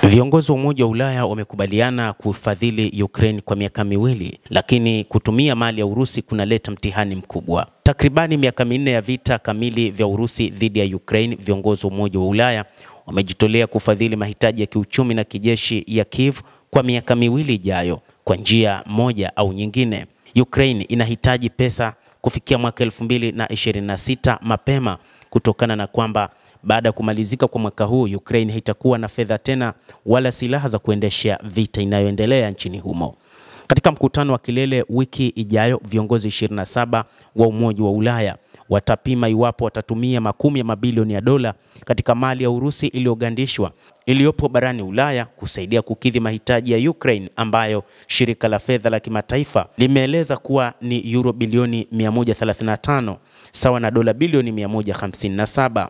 Viongozi wa Umoja wa Ulaya wamekubaliana kufadhili Ukraine kwa miaka miwili, lakini kutumia mali ya Urusi kunaleta mtihani mkubwa. Takribani miaka minne ya vita kamili vya Urusi dhidi ya Ukraine, viongozi wa Umoja wa Ulaya wamejitolea kufadhili mahitaji ya kiuchumi na kijeshi ya Kiev kwa miaka miwili ijayo kwa njia moja au nyingine. Ukraine inahitaji pesa kufikia mwaka 2026 mapema, kutokana na kwamba baada ya kumalizika kwa mwaka huu Ukraine haitakuwa na fedha tena wala silaha za kuendesha vita inayoendelea nchini humo. Katika mkutano wa kilele wiki ijayo, viongozi 27 wa Umoja wa Ulaya watapima iwapo watatumia makumi ya mabilioni ya dola katika mali ya Urusi iliyogandishwa iliyopo barani Ulaya kusaidia kukidhi mahitaji ya Ukraine, ambayo shirika la fedha la kimataifa limeeleza kuwa ni euro bilioni 135 sawa na dola bilioni 157.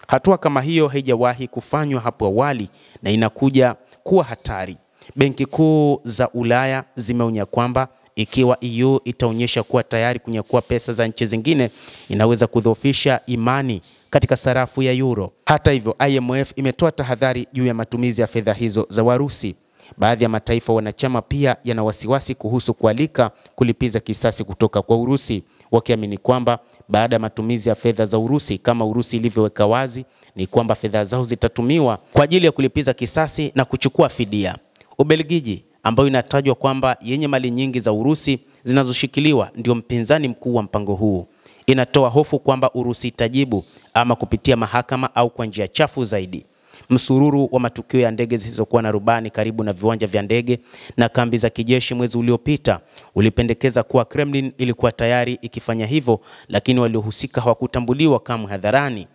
Hatua kama hiyo haijawahi kufanywa hapo awali na inakuja kuwa hatari. Benki kuu za Ulaya zimeonya kwamba ikiwa EU itaonyesha kuwa tayari kunyakua pesa za nchi zingine, inaweza kudhoofisha imani katika sarafu ya euro. Hata hivyo, IMF imetoa tahadhari juu ya matumizi ya fedha hizo za Warusi. Baadhi ya mataifa wanachama pia yana wasiwasi kuhusu kualika kulipiza kisasi kutoka kwa Urusi, wakiamini kwamba baada ya matumizi ya fedha za Urusi, kama Urusi ilivyoweka wazi, ni kwamba fedha zao zitatumiwa kwa ajili ya kulipiza kisasi na kuchukua fidia. Ubelgiji, ambayo inatajwa kwamba yenye mali nyingi za Urusi zinazoshikiliwa, ndio mpinzani mkuu wa mpango huu, inatoa hofu kwamba Urusi itajibu ama kupitia mahakama au kwa njia chafu zaidi. Msururu wa matukio ya ndege zisizokuwa na rubani karibu na viwanja vya ndege na kambi za kijeshi mwezi uliopita ulipendekeza kuwa Kremlin ilikuwa tayari ikifanya hivyo, lakini waliohusika hawakutambuliwa kamwe hadharani.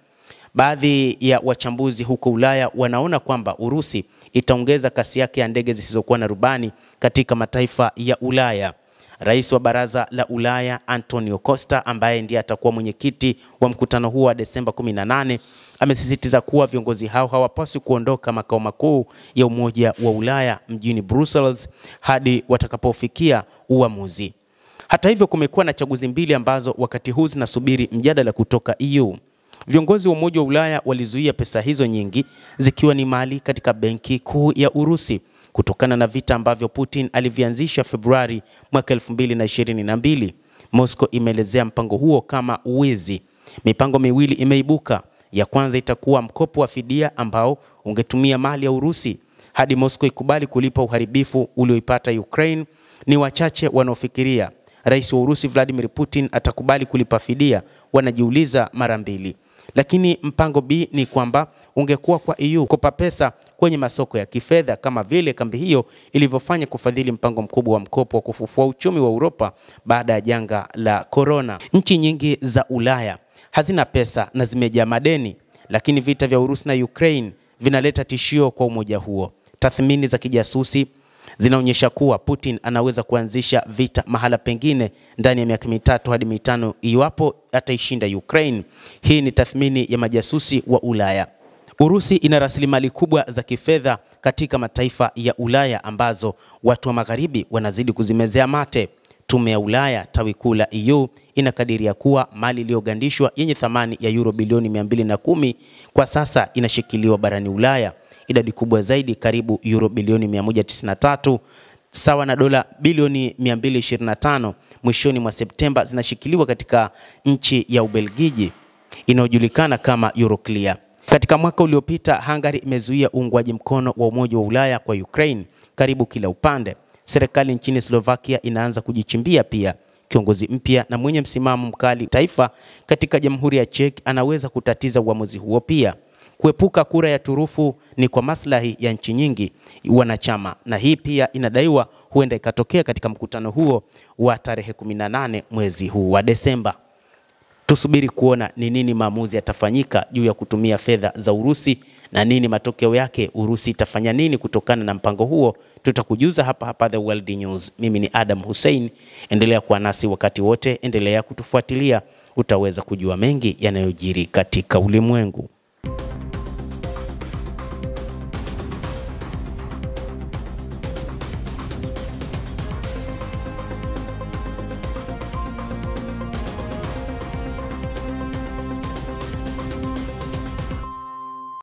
Baadhi ya wachambuzi huko Ulaya wanaona kwamba Urusi itaongeza kasi yake ya ndege zisizokuwa na rubani katika mataifa ya Ulaya. Rais wa Baraza la Ulaya Antonio Costa, ambaye ndiye atakuwa mwenyekiti wa mkutano huo wa Desemba 18, amesisitiza kuwa viongozi hao hawapaswi kuondoka makao makuu ya Umoja wa Ulaya mjini Brussels hadi watakapofikia uamuzi. Hata hivyo, kumekuwa na chaguzi mbili ambazo wakati huu zinasubiri mjadala kutoka EU. Viongozi wa Umoja wa Ulaya walizuia pesa hizo nyingi zikiwa ni mali katika benki kuu ya Urusi kutokana na vita ambavyo Putin alivianzisha Februari mwaka 2022. Moscow imeelezea mpango huo kama uwizi. Mipango miwili imeibuka. Ya kwanza itakuwa mkopo wa fidia ambao ungetumia mali ya Urusi hadi Moscow ikubali kulipa uharibifu ulioipata Ukraine. Ni wachache wanaofikiria Rais wa Urusi Vladimir Putin atakubali kulipa fidia, wanajiuliza mara mbili. Lakini mpango B ni kwamba ungekuwa kwa EU kukopa pesa kwenye masoko ya kifedha, kama vile kambi hiyo ilivyofanya kufadhili mpango mkubwa wa mkopo wa kufufua uchumi wa Europa baada ya janga la corona. Nchi nyingi za Ulaya hazina pesa na zimejaa madeni, lakini vita vya Urusi na Ukraine vinaleta tishio kwa umoja huo. Tathmini za kijasusi zinaonyesha kuwa Putin anaweza kuanzisha vita mahala pengine ndani ya miaka 3 hadi 5 iwapo ataishinda Ukraine. Hii ni tathmini ya majasusi wa Ulaya. Urusi ina rasilimali kubwa za kifedha katika mataifa ya Ulaya ambazo watu wa magharibi wanazidi kuzimezea mate. Tume ya Ulaya tawi kuu la EU inakadiria kuwa mali iliyogandishwa yenye thamani ya euro bilioni 210 kwa sasa inashikiliwa barani Ulaya. Idadi kubwa zaidi, karibu euro bilioni 193 sawa na dola bilioni 225 mwishoni mwa Septemba, zinashikiliwa katika nchi ya Ubelgiji inayojulikana kama Euroclear. Katika mwaka uliopita, Hungary imezuia uungwaji mkono wa Umoja wa Ulaya kwa Ukraine karibu kila upande. Serikali nchini Slovakia inaanza kujichimbia pia. Kiongozi mpya na mwenye msimamo mkali taifa katika Jamhuri ya Czech anaweza kutatiza uamuzi huo pia. Kuepuka kura ya turufu ni kwa maslahi ya nchi nyingi wanachama, na hii pia inadaiwa huenda ikatokea katika mkutano huo wa tarehe 18 mwezi huu wa Desemba. Tusubiri kuona ni nini maamuzi yatafanyika juu ya kutumia fedha za Urusi na nini matokeo yake. Urusi itafanya nini kutokana na mpango huo? Tutakujuza hapa The World News. Mimi ni Adam Hussein. Endelea kuwa nasi wakati wote, endelea kutufuatilia, utaweza kujua mengi yanayojiri katika ulimwengu.